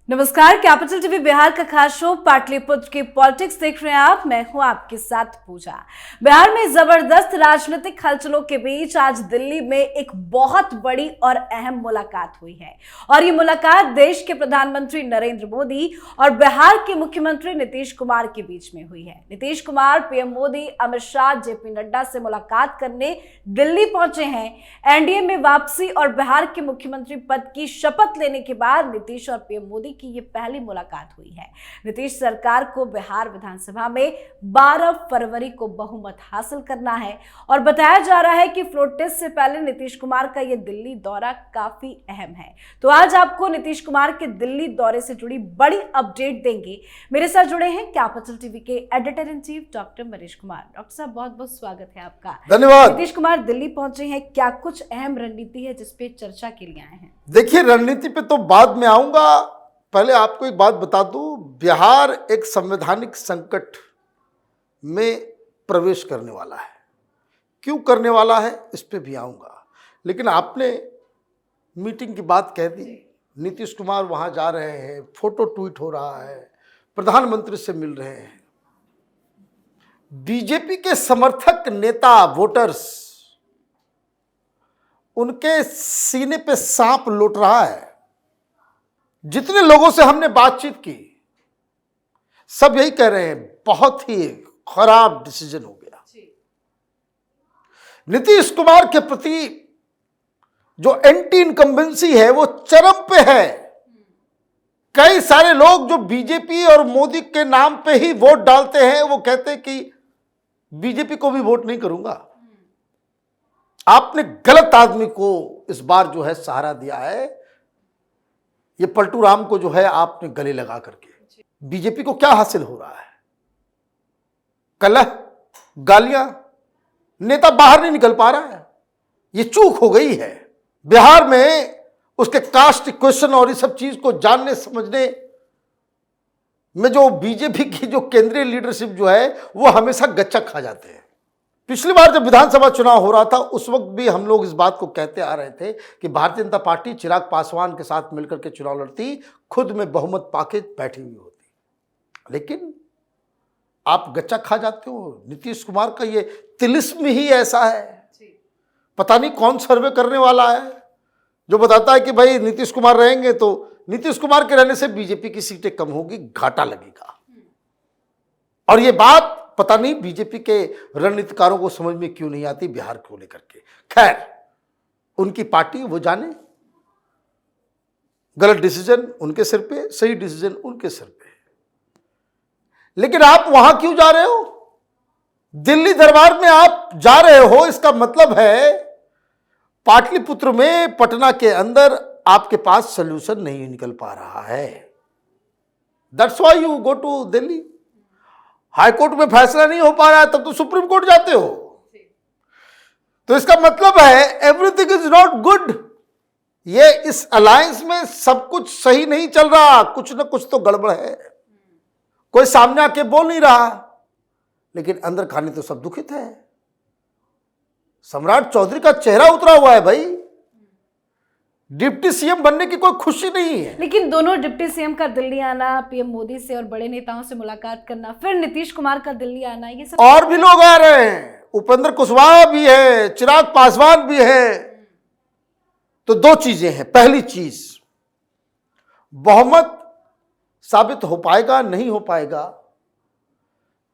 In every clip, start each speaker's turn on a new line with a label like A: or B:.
A: नमस्कार, capital TV Bihar का खास शो पाटलिपुत्र की पॉलिटिक्स देख रहे हैं आप। मैं हूं आपके साथ पूजा। बिहार में जबरदस्त राजनीतिक हलचलों के बीच आज दिल्ली में एक बहुत बड़ी और अहम मुलाकात हुई है और ये मुलाकात देश के प्रधानमंत्री नरेंद्र मोदी और बिहार के मुख्यमंत्री नीतीश कुमार के बीच में हुई है। नीतीश कुमार पीएम मोदी, अमित शाह, जेपी नड्डा से मुलाकात करने दिल्ली पहुंचे हैं। एनडीए में वापसी और बिहार के मुख्यमंत्री पद की शपथ लेने के बाद नीतीश और पीएम मोदी की ये पहली मुलाकात हुई है। नीतीश सरकार को बिहार विधानसभा में 12 फरवरी को बहुमत हासिल करना है और बताया जा रहा है कि फ्लोर टेस्ट से पहले नीतीश कुमार का ये दिल्ली दौरा काफी अहम है। तो आज आपको नीतीश कुमार के दिल्ली दौरे से जुड़ी बड़ी अपडेट देंगे। मेरे साथ जुड़े हैं कैपिटल टीवी के editor in chief doctor Manish Kumar. Doctor साहब, बहुत बहुत स्वागत है आपका।
B: धन्यवाद।
A: नीतीश कुमार दिल्ली पहुंचे हैं, क्या कुछ अहम रणनीति है जिसपे चर्चा के लिए आए हैं?
B: देखिए, रणनीति पे तो बाद में आऊंगा, पहले आपको एक बात बता दूं। बिहार एक संवैधानिक संकट में प्रवेश करने वाला है। क्यों करने वाला है इस पे भी आऊंगा, लेकिन आपने मीटिंग की बात कह दी। नीतीश कुमार वहां जा रहे हैं, फोटो ट्वीट हो रहा है, प्रधानमंत्री से मिल रहे हैं। बीजेपी के समर्थक नेता, वोटर्स, उनके सीने पे सांप लौट रहा है। जितने लोगों से हमने बातचीत की, सब यही कह रहे हैं, बहुत ही खराब डिसीजन हो गया। नीतीश कुमार के प्रति जो एंटी इनकम्बेंसी है वो चरम पे है। कई सारे लोग जो बीजेपी और मोदी के नाम पे ही वोट डालते हैं, वो कहते हैं कि बीजेपी को भी वोट नहीं करूंगा। आपने गलत आदमी को इस बार जो है सहारा दिया है। ये पलटू राम को जो है आपने गले लगा करके। बीजेपी को क्या हासिल हो रहा है? कलह, गालियां, नेता बाहर नहीं निकल पा रहा है। ये चूक हो गई है। बिहार में उसके कास्ट क्वेश्चन और इस सब चीज को जानने समझने में जो बीजेपी की जो केंद्रीय लीडरशिप जो है वो हमेशा गच्चा खा जाते हैं। पिछली बार जब विधानसभा चुनाव हो रहा था, उस वक्त भी हम लोग इस बात को कहते आ रहे थे कि भारतीय जनता पार्टी चिराग पासवान के साथ मिलकर के चुनाव लड़ती, खुद में बहुमत पाके बैठी हुई होती। लेकिन आप गच्चा खा जाते हो। नीतीश कुमार का ये तिलिस्म ही ऐसा है। पता नहीं कौन सर्वे करने वाला है जो बताता है कि भाई नीतीश कुमार रहेंगे तो नीतीश कुमार के रहने से बीजेपी की सीटें कम होगी, घाटा लगेगा। और ये बात पता नहीं बीजेपी के रणनीतिकारों को समझ में क्यों नहीं आती बिहार को लेकर के। खैर, उनकी पार्टी, वो जाने। गलत डिसीजन उनके सिर पे, सही डिसीजन उनके सिर पे। लेकिन आप वहां क्यों जा रहे हो? दिल्ली दरबार में आप जा रहे हो, इसका मतलब है पाटलिपुत्र में, पटना के अंदर आपके पास सॉल्यूशन नहीं निकल पा रहा है। That's why you go to Delhi. High court में फैसला नहीं हो पा रहा है, तब तो सुप्रीम कोर्ट जाते हो। तो इसका मतलब है एवरीथिंग इज नॉट गुड। ये इस अलायंस में सब कुछ सही नहीं चल रहा, कुछ ना कुछ तो गड़बड़ है। कोई सामने आके बोल नहीं रहा, लेकिन अंदर खाने तो सब दुखित है। सम्राट चौधरी का चेहरा उतरा हुआ है भाई। डिप्टी सीएम बनने की कोई खुशी नहीं है।
A: लेकिन दोनों डिप्टी सीएम का दिल्ली आना, पीएम मोदी से और बड़े नेताओं से मुलाकात करना, फिर नीतीश कुमार का दिल्ली आना, ये सब
B: और भी लोग आ रहे हैं। उपेंद्र कुशवाहा भी है, चिराग पासवान भी है। तो दो चीजें हैं। पहली चीज, बहुमत साबित हो पाएगा नहीं हो पाएगा,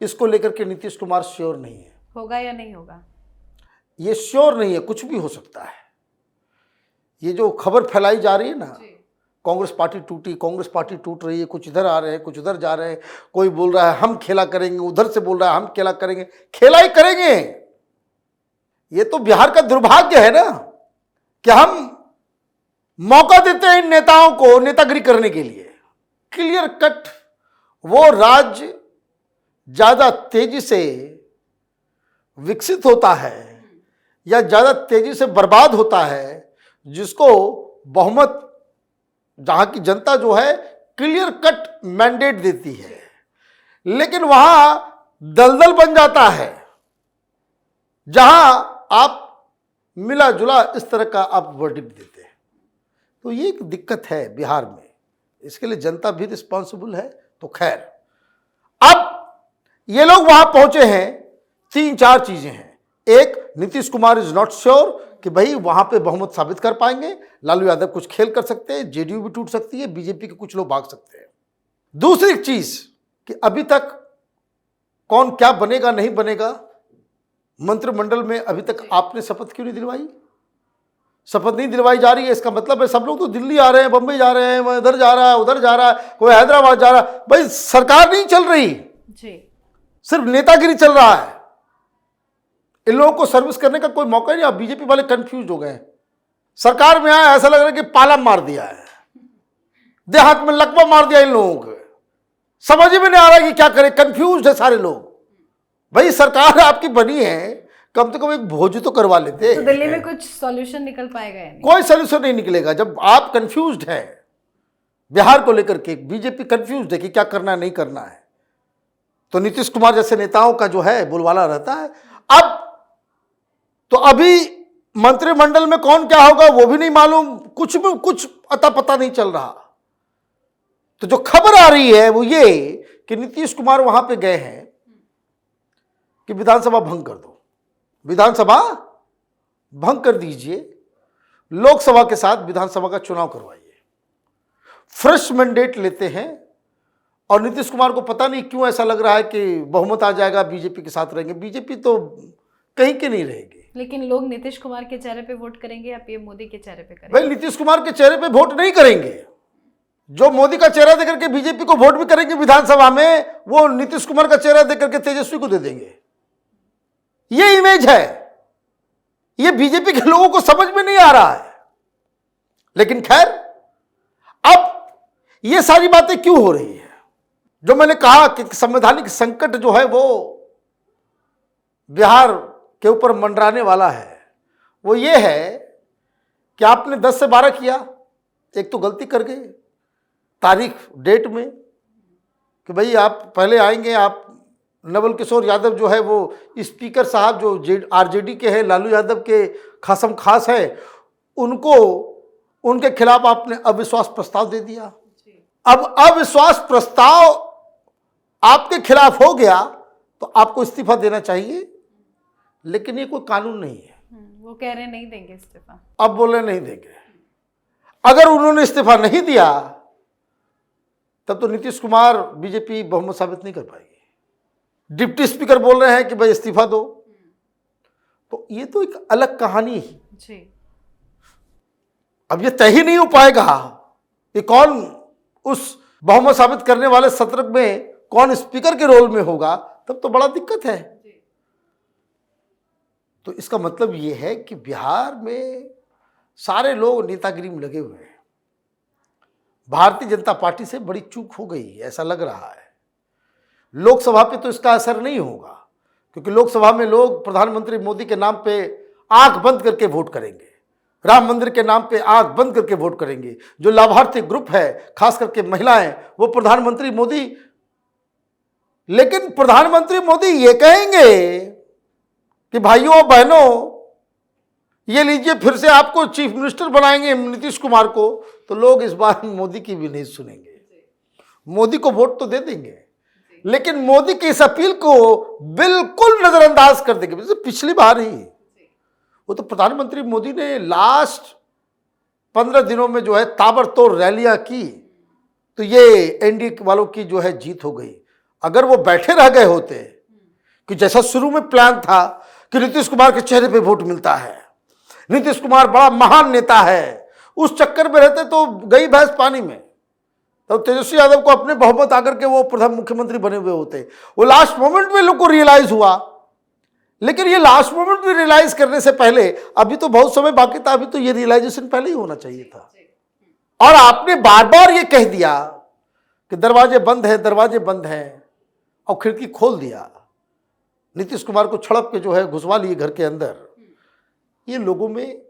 B: इसको लेकर के नीतीश कुमार श्योर नहीं है।
A: होगा या नहीं होगा
B: ये श्योर नहीं है, कुछ भी हो सकता है। ये जो खबर फैलाई जा रही है ना, कांग्रेस पार्टी टूटी, कांग्रेस पार्टी टूट रही है, कुछ इधर आ रहे हैं, कुछ उधर जा रहे हैं, कोई बोल रहा है हम खेला करेंगे, उधर से बोल रहा है हम खेला करेंगे। खेला ही करेंगे। ये तो बिहार का दुर्भाग्य है ना कि हम मौका देते हैं इन नेताओं को नेतागिरी करने के लिए। क्लियर कट वो राज्य ज्यादा तेजी से विकसित होता है या ज्यादा तेजी से बर्बाद होता है जिसको बहुमत, जहां की जनता जो है क्लियर कट मैंडेट देती है, लेकिन वहां दलदल बन जाता है जहां आप मिला जुला इस तरह का आप वर्डिक्ट देते हैं। तो ये एक दिक्कत है बिहार में। इसके लिए जनता भी रिस्पॉन्सिबल है। तो खैर, अब ये लोग वहां पहुंचे हैं, 3-4 चीजें हैं। एक, Nitish Kumar is not sure कि भाई वहां पे बहुमत साबित कर पाएंगे। लालू यादव कुछ खेल कर सकते हैं, जेडीयू भी टूट सकती है, बीजेपी के कुछ लोग भाग सकते हैं। दूसरी चीज कि अभी तक कौन क्या बनेगा नहीं बनेगा, मंत्रिमंडल में अभी तक आपने शपथ क्यों नहीं दिलवाई? शपथ नहीं दिलवाई जा रही है, इसका मतलब है सब लोग तो दिल्ली आ रहे हैं, बंबई जा रहे हैं, इधर जा रहा है, उधर जा रहा है, कोई हैदराबाद जा रहा है। भाई सरकार नहीं चल रही
A: जी,
B: सिर्फ नेतागिरी चल रहा है। इन लोगों को सर्विस करने का कोई मौका नहीं। अब बीजेपी वाले कंफ्यूज हो गए। सरकार में आया ऐसा लग रहा है कि पाला मार दिया है, देहात में लकवा मार दिया इन लोगों को। समझ में नहीं आ रहा कि क्या करें, कंफ्यूज है सारे लोग। भाई सरकार आपकी बनी है, कम से कम एक भोज तो करवा लेते।
A: तो दिल्ली में कुछ सॉल्यूशन निकल पाएगा या नहीं?
B: कोई सॉल्यूशन नहीं निकलेगा जब आप कंफ्यूज्ड हैं। बिहार को लेकर के बीजेपी कंफ्यूज्ड है कि क्या करना है नहीं करना है। तो नीतीश कुमार जैसे नेताओं का जो है बोलबाला रहता है। अब तो अभी मंत्रिमंडल में कौन क्या होगा वो भी नहीं मालूम, कुछ भी कुछ अता पता नहीं चल रहा। तो जो खबर आ रही है वो ये कि नीतीश कुमार वहां पे गए हैं कि विधानसभा भंग कर दो, विधानसभा भंग कर दीजिए, लोकसभा के साथ विधानसभा का चुनाव करवाइए। फ्रेश मैंडेट लेते हैं। और नीतीश कुमार को पता नहीं क्यों ऐसा लग रहा है कि बहुमत आ जाएगा, बीजेपी के साथ रहेंगे। बीजेपी तो कहीं के नहीं रहेगी।
A: लेकिन लोग नीतीश कुमार के चेहरे पे वोट करेंगे या पीएम मोदी के चेहरे पे करेंगे?
B: भाई नीतीश कुमार के चेहरे पे वोट नहीं करेंगे। जो मोदी का चेहरा देकर के बीजेपी को वोट भी करेंगे विधानसभा में, वो नीतीश कुमार का चेहरा देकर के तेजस्वी को दे देंगे। ये इमेज है। ये बीजेपी के लोगों को समझ में नहीं आ रहा है। लेकिन खैर, अब ये सारी बातें क्यों हो रही है? जो मैंने कहा कि संवैधानिक संकट जो है वो बिहार के ऊपर मंडराने वाला है, वो ये है कि आपने 10 से 12 किया, एक तो गलती कर गए तारीख डेट में कि भाई आप पहले आएंगे। आप नवल किशोर यादव जो है वो स्पीकर साहब जो आरजेडी के हैं, लालू यादव के खासम खास है, उनको उनके खिलाफ आपने अविश्वास प्रस्ताव दे दिया। अब अविश्वास प्रस्ताव आपके खिलाफ हो गया तो आपको इस्तीफा देना चाहिए। लेकिन ये कोई कानून नहीं है।
A: वो कह रहे नहीं देंगे इस्तीफा।
B: अब बोल रहे नहीं देंगे। अगर उन्होंने इस्तीफा नहीं दिया तब तो नीतीश कुमार बीजेपी बहुमत साबित नहीं कर पाएगी। डिप्टी स्पीकर बोल रहे हैं कि भाई इस्तीफा दो, तो ये तो एक अलग कहानी है
A: जी।
B: अब ये तय ही नहीं हो पाएगा कि कौन उस बहुमत साबित करने वाले सत्र में कौन स्पीकर के रोल में होगा, तब तो बड़ा दिक्कत है। तो इसका मतलब ये है कि बिहार में सारे लोग नेतागिरी में लगे हुए हैं। भारतीय जनता पार्टी से बड़ी चूक हो गई ऐसा लग रहा है। लोकसभा पे तो इसका असर नहीं होगा, क्योंकि लोकसभा में लोग प्रधानमंत्री मोदी के नाम पे आंख बंद करके वोट करेंगे, राम मंदिर के नाम पे आंख बंद करके वोट करेंगे। जो लाभार्थी ग्रुप है, खास करके महिलाएं, वो प्रधानमंत्री मोदी, लेकिन प्रधानमंत्री मोदी ये कहेंगे कि भाइयों बहनों ये लीजिए फिर से आपको चीफ मिनिस्टर बनाएंगे नीतीश कुमार को, तो लोग इस बार मोदी की भी नहीं सुनेंगे। मोदी को वोट तो दे देंगे, लेकिन मोदी की इस अपील को बिल्कुल नजरअंदाज कर देंगे। जैसे पिछली बार ही वो तो प्रधानमंत्री मोदी ने लास्ट 15 दिनों में जो है ताबड़तोड़ रैलियां की, तो ये एनडीए वालों की जो है जीत हो गई। अगर वो बैठे रह गए होते कि जैसा शुरू में प्लान था कि नीतीश कुमार के चेहरे पे वोट मिलता है, नीतीश कुमार बड़ा महान नेता है, उस चक्कर में रहते तो गई भैंस पानी में। तो तेजस्वी यादव को अपने बहुमत आकर के वो प्रधान मुख्यमंत्री बने हुए होते। वो लास्ट मोमेंट में लोग को रियलाइज हुआ, लेकिन ये लास्ट मोमेंट में रियलाइज करने से पहले अभी तो बहुत समय बाकी था। अभी तो ये रियलाइजेशन पहले ही होना चाहिए था। और आपने बार बार ये कह दिया कि दरवाजे बंद है, दरवाजे बंद हैं, और खिड़की खोल दिया। नीतीश कुमार को छड़प के जो है घुसवा लिए घर के अंदर। ये लोगों में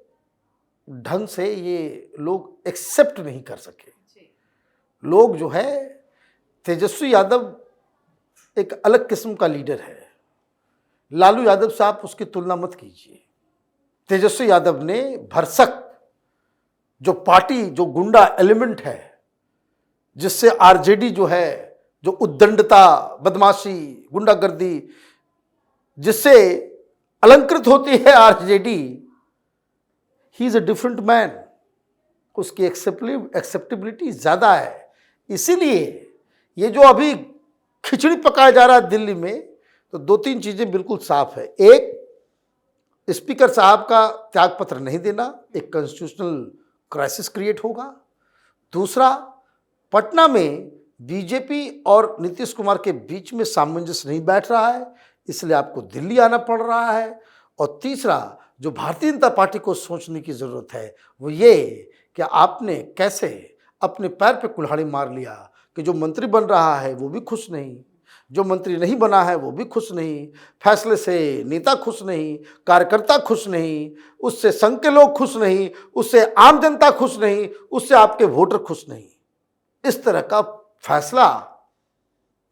B: ढंग से ये लोग एक्सेप्ट नहीं कर सके। लोग जो है, तेजस्वी यादव एक अलग किस्म का लीडर है। लालू यादव से आप उसकी तुलना मत कीजिए। तेजस्वी यादव ने भरसक जो पार्टी, जो गुंडा एलिमेंट है, जिससे आरजेडी जो है, जो उद्दंडता, बदमाशी, गुंडागर्दी जिससे अलंकृत होती है RJD, he is a different man, उसकी एक्सेप्टेबिलिटी ज्यादा है। इसीलिए ये जो अभी खिचड़ी पकाया जा रहा है दिल्ली में, तो दो तीन चीजें बिल्कुल साफ है। एक, स्पीकर साहब का त्यागपत्र नहीं देना, एक कॉन्स्टिट्यूशनल क्राइसिस क्रिएट होगा। दूसरा, पटना में बीजेपी और नीतीश कुमार के बीच में सामंजस्य नहीं बैठ रहा है, इसलिए आपको दिल्ली आना पड़ रहा है। और तीसरा, जो भारतीय जनता पार्टी को सोचने की जरूरत है वो ये कि आपने कैसे अपने पैर पे कुल्हाड़ी मार लिया कि जो मंत्री बन रहा है वो भी खुश नहीं, जो मंत्री नहीं बना है वो भी खुश नहीं, फैसले से नेता खुश नहीं, कार्यकर्ता खुश नहीं, उससे संघ के लोग खुश नहीं, उससे आम जनता खुश नहीं, उससे आपके वोटर खुश नहीं। इस तरह का फैसला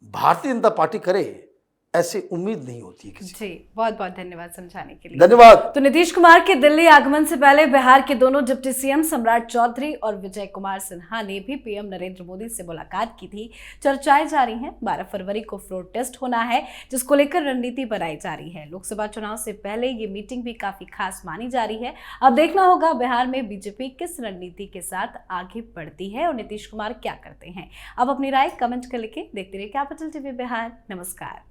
B: भारतीय जनता पार्टी करे ऐसी उम्मीद नहीं होती है किसी।
A: जी, बहुत बहुत धन्यवाद समझाने के लिए।
B: धन्यवाद।
A: तो नीतीश कुमार के दिल्ली आगमन से पहले बिहार के दोनों डिप्टी सीएम सम्राट चौधरी और विजय कुमार सिन्हा ने भी पीएम नरेंद्र मोदी से मुलाकात की थी। चर्चाएं जारी हैं। 12 फरवरी को फ्लोर टेस्ट होना है, जिसको लेकर रणनीति बनाई जा रही है। लोकसभा चुनाव से पहले ये मीटिंग भी काफी खास मानी जा रही है। अब देखना होगा बिहार में बीजेपी किस रणनीति के साथ आगे बढ़ती है और नीतीश कुमार क्या करते हैं। अब अपनी राय कमेंट कर लिखे देखते रहिए कैपिटल टीवी बिहार। नमस्कार।